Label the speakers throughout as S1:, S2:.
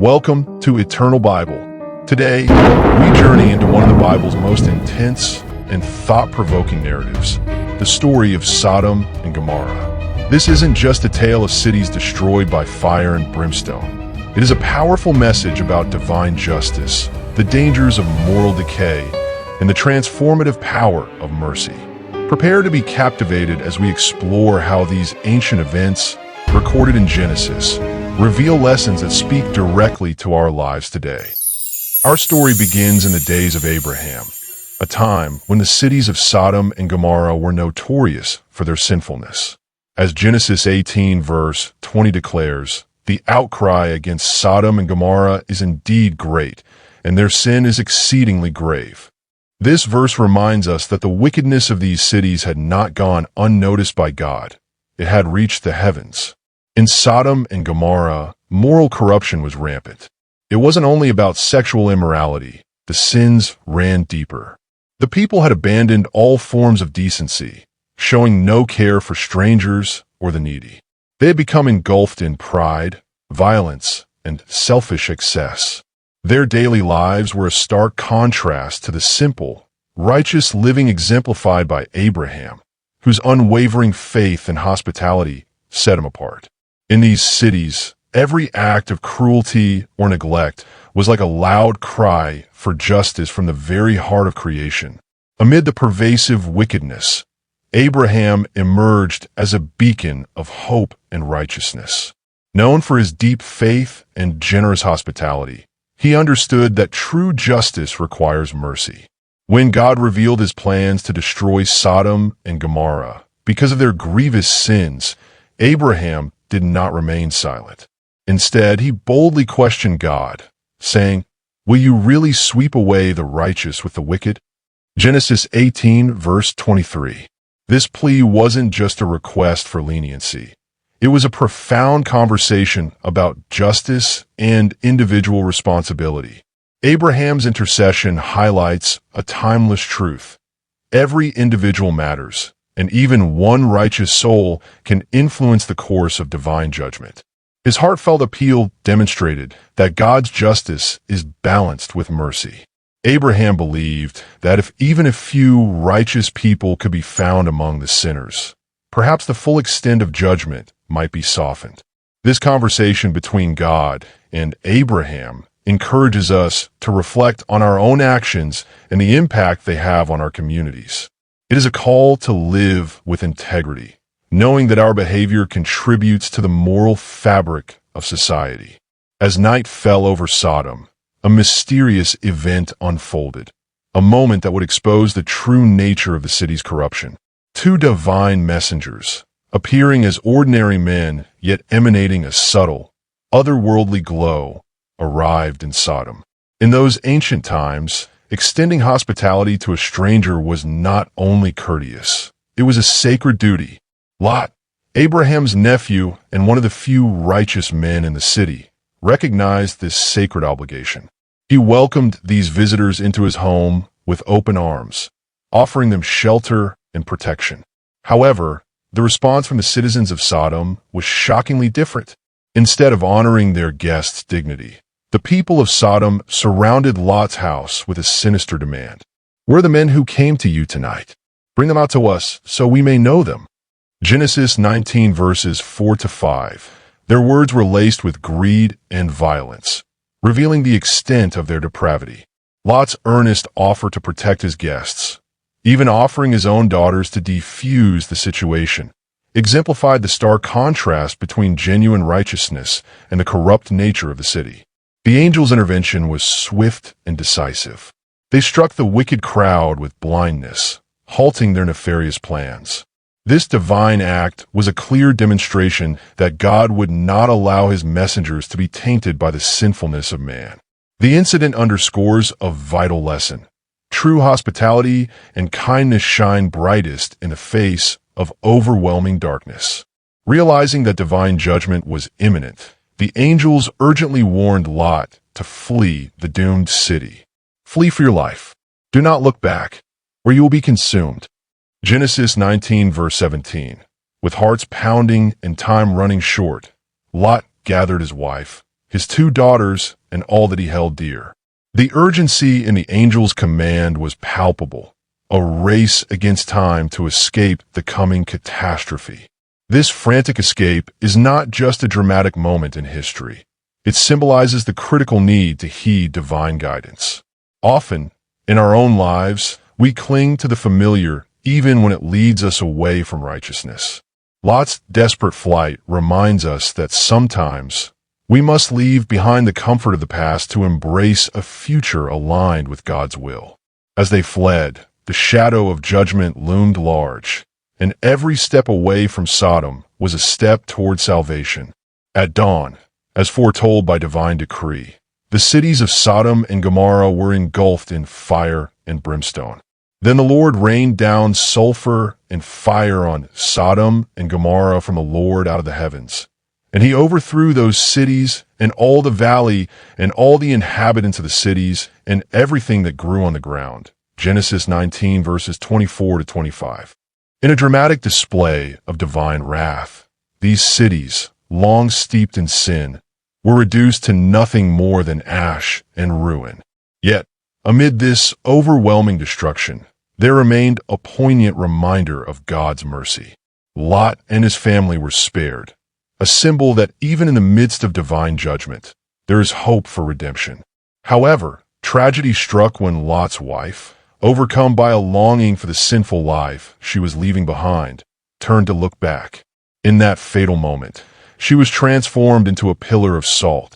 S1: Welcome to Eternal Bible. Today, we journey into one of the Bible's most intense and thought-provoking narratives, the story of Sodom and Gomorrah. This isn't just a tale of cities destroyed by fire and brimstone. It is a powerful message about divine justice, the dangers of moral decay, and the transformative power of mercy. Prepare to be captivated as we explore how these ancient events, recorded in Genesis, reveal lessons that speak directly to our lives today. Our story begins in the days of Abraham, a time when the cities of Sodom and Gomorrah were notorious for their sinfulness. As Genesis 18 verse 20 declares, the outcry against Sodom and Gomorrah is indeed great, and their sin is exceedingly grave. This verse reminds us that the wickedness of these cities had not gone unnoticed by God. It had reached the heavens. In Sodom and Gomorrah, moral corruption was rampant. It wasn't only about sexual immorality. The sins ran deeper. The people had abandoned all forms of decency, showing no care for strangers or the needy. They had become engulfed in pride, violence, and selfish excess. Their daily lives were a stark contrast to the simple, righteous living exemplified by Abraham, whose unwavering faith and hospitality set him apart. In these cities, every act of cruelty or neglect was like a loud cry for justice from the very heart of creation. Amid the pervasive wickedness, Abraham emerged as a beacon of hope and righteousness. Known for his deep faith and generous hospitality, he understood that true justice requires mercy. When God revealed his plans to destroy Sodom and Gomorrah because of their grievous sins, Abraham did not remain silent. Instead, he boldly questioned God, saying, "Will you really sweep away the righteous with the wicked?" Genesis 18 verse 23. This plea wasn't just a request for leniency. It was a profound conversation about justice and individual responsibility. Abraham's intercession highlights a timeless truth. Every individual matters, and even one righteous soul can influence the course of divine judgment. His heartfelt appeal demonstrated that God's justice is balanced with mercy. Abraham believed that if even a few righteous people could be found among the sinners, perhaps the full extent of judgment might be softened. This conversation between God and Abraham encourages us to reflect on our own actions and the impact they have on our communities. It is a call to live with integrity, knowing that our behavior contributes to the moral fabric of society. As night fell over Sodom, a mysterious event unfolded, a moment that would expose the true nature of the city's corruption. Two divine messengers, appearing as ordinary men yet emanating a subtle, otherworldly glow, arrived in Sodom. In those ancient times, extending hospitality to a stranger was not only courteous, it was a sacred duty. Lot, Abraham's nephew and one of the few righteous men in the city, recognized this sacred obligation. He welcomed these visitors into his home with open arms, offering them shelter and protection. However, the response from the citizens of Sodom was shockingly different. Instead of honoring their guests' dignity, the people of Sodom surrounded Lot's house with a sinister demand. "We're the men who came to you tonight. Bring them out to us so we may know them." Genesis 19 verses 4 to 5. Their words were laced with greed and violence, revealing the extent of their depravity. Lot's earnest offer to protect his guests, even offering his own daughters to defuse the situation, exemplified the stark contrast between genuine righteousness and the corrupt nature of the city. The angel's intervention was swift and decisive. They struck the wicked crowd with blindness, halting their nefarious plans. This divine act was a clear demonstration that God would not allow his messengers to be tainted by the sinfulness of man. The incident underscores a vital lesson. True hospitality and kindness shine brightest in the face of overwhelming darkness. Realizing that divine judgment was imminent, the angels urgently warned Lot to flee the doomed city. "Flee for your life. Do not look back, or you will be consumed." Genesis 19 verse 17. With hearts pounding and time running short, Lot gathered his wife, his 2 daughters, and all that he held dear. The urgency in the angel's command was palpable, a race against time to escape the coming catastrophe. This frantic escape is not just a dramatic moment in history. It symbolizes the critical need to heed divine guidance. Often, in our own lives, we cling to the familiar even when it leads us away from righteousness. Lot's desperate flight reminds us that sometimes we must leave behind the comfort of the past to embrace a future aligned with God's will. As they fled, the shadow of judgment loomed large, and every step away from Sodom was a step toward salvation. At dawn, as foretold by divine decree, the cities of Sodom and Gomorrah were engulfed in fire and brimstone. Then the Lord rained down sulfur and fire on Sodom and Gomorrah from the Lord out of the heavens. And he overthrew those cities and all the valley and all the inhabitants of the cities and everything that grew on the ground. Genesis 19 verses 24 to 25. In a dramatic display of divine wrath, these cities, long steeped in sin, were reduced to nothing more than ash and ruin. Yet, amid this overwhelming destruction, there remained a poignant reminder of God's mercy. Lot and his family were spared, a symbol that even in the midst of divine judgment, there is hope for redemption. However, tragedy struck when Lot's wife, overcome by a longing for the sinful life she was leaving behind, turned to look back. In that fatal moment, she was transformed into a pillar of salt,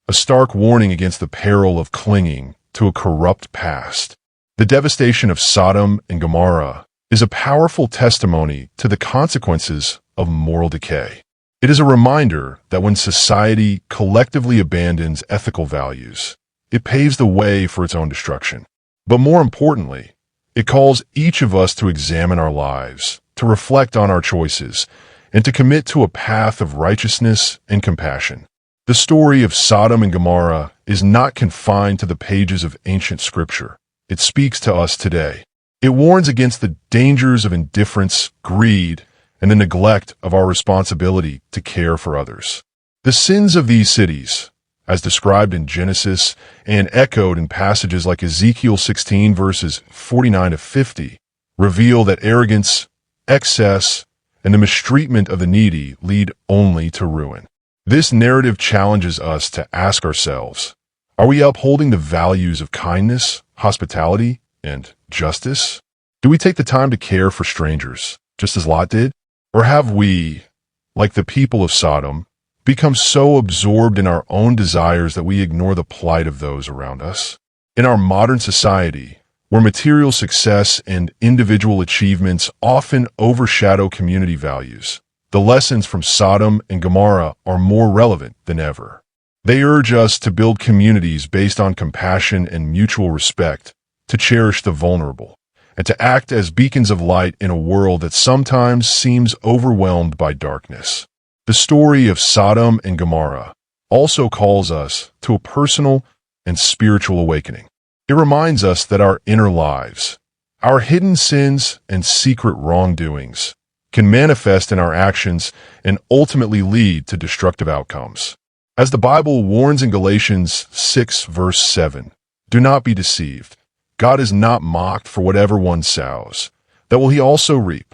S1: a stark warning against the peril of clinging to a corrupt past. The devastation of Sodom and Gomorrah is a powerful testimony to the consequences of moral decay. It is a reminder that when society collectively abandons ethical values, it paves the way for its own destruction. But more importantly, it calls each of us to examine our lives, to reflect on our choices, and to commit to a path of righteousness and compassion. The story of Sodom and Gomorrah is not confined to the pages of ancient scripture. It speaks to us today. It warns against the dangers of indifference, greed, and the neglect of our responsibility to care for others. The sins of these cities, as described in Genesis and echoed in passages like Ezekiel 16 verses 49 to 50, reveal that arrogance, excess, and the mistreatment of the needy lead only to ruin. This narrative challenges us to ask ourselves, are we upholding the values of kindness, hospitality, and justice? Do we take the time to care for strangers, just as Lot did? Or have we, like the people of Sodom, become so absorbed in our own desires that we ignore the plight of those around us? In our modern society, where material success and individual achievements often overshadow community values, the lessons from Sodom and Gomorrah are more relevant than ever. They urge us to build communities based on compassion and mutual respect, to cherish the vulnerable, and to act as beacons of light in a world that sometimes seems overwhelmed by darkness. The story of Sodom and Gomorrah also calls us to a personal and spiritual awakening. It reminds us that our inner lives, our hidden sins and secret wrongdoings, can manifest in our actions and ultimately lead to destructive outcomes. As the Bible warns in Galatians 6 verse 7, do not be deceived. God is not mocked, for whatever one sows, that will he also reap.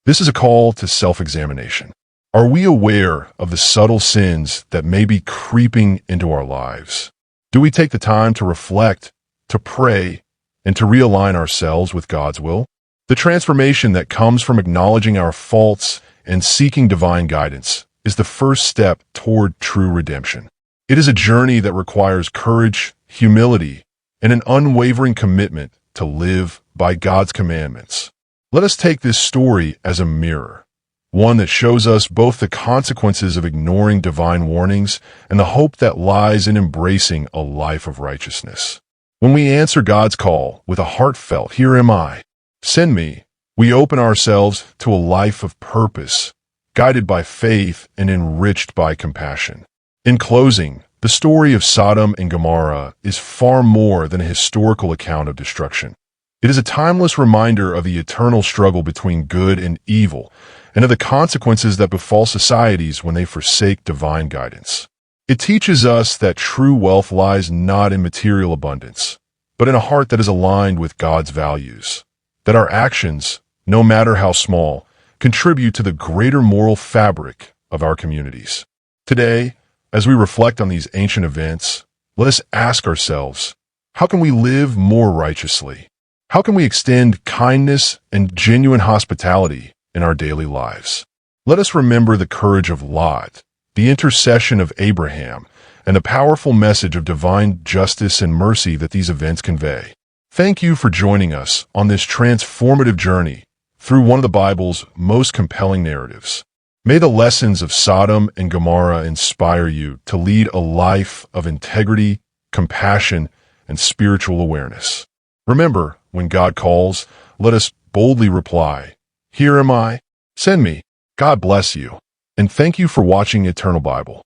S1: This is a call to self-examination. Are we aware of the subtle sins that may be creeping into our lives? Do we take the time to reflect, to pray, and to realign ourselves with God's will? The transformation that comes from acknowledging our faults and seeking divine guidance is the first step toward true redemption. It is a journey that requires courage, humility, and an unwavering commitment to live by God's commandments. Let us take this story as a mirror, one that shows us both the consequences of ignoring divine warnings and the hope that lies in embracing a life of righteousness. When we answer God's call with a heartfelt, "Here am I, send me," we open ourselves to a life of purpose, guided by faith and enriched by compassion. In closing, the story of Sodom and Gomorrah is far more than a historical account of destruction. It is a timeless reminder of the eternal struggle between good and evil, and of the consequences that befall societies when they forsake divine guidance. It teaches us that true wealth lies not in material abundance, but in a heart that is aligned with God's values. That our actions, no matter how small, contribute to the greater moral fabric of our communities. Today, as we reflect on these ancient events, let us ask ourselves, how can we live more righteously? How can we extend kindness and genuine hospitality in our daily lives? Let us remember the courage of Lot, the intercession of Abraham, and the powerful message of divine justice and mercy that these events convey. Thank you for joining us on this transformative journey through one of the Bible's most compelling narratives. May the lessons of Sodom and Gomorrah inspire you to lead a life of integrity, compassion, and spiritual awareness. Remember, when God calls, let us boldly reply, "Here am I, send me." God bless you, and thank you for watching Eternal Bible.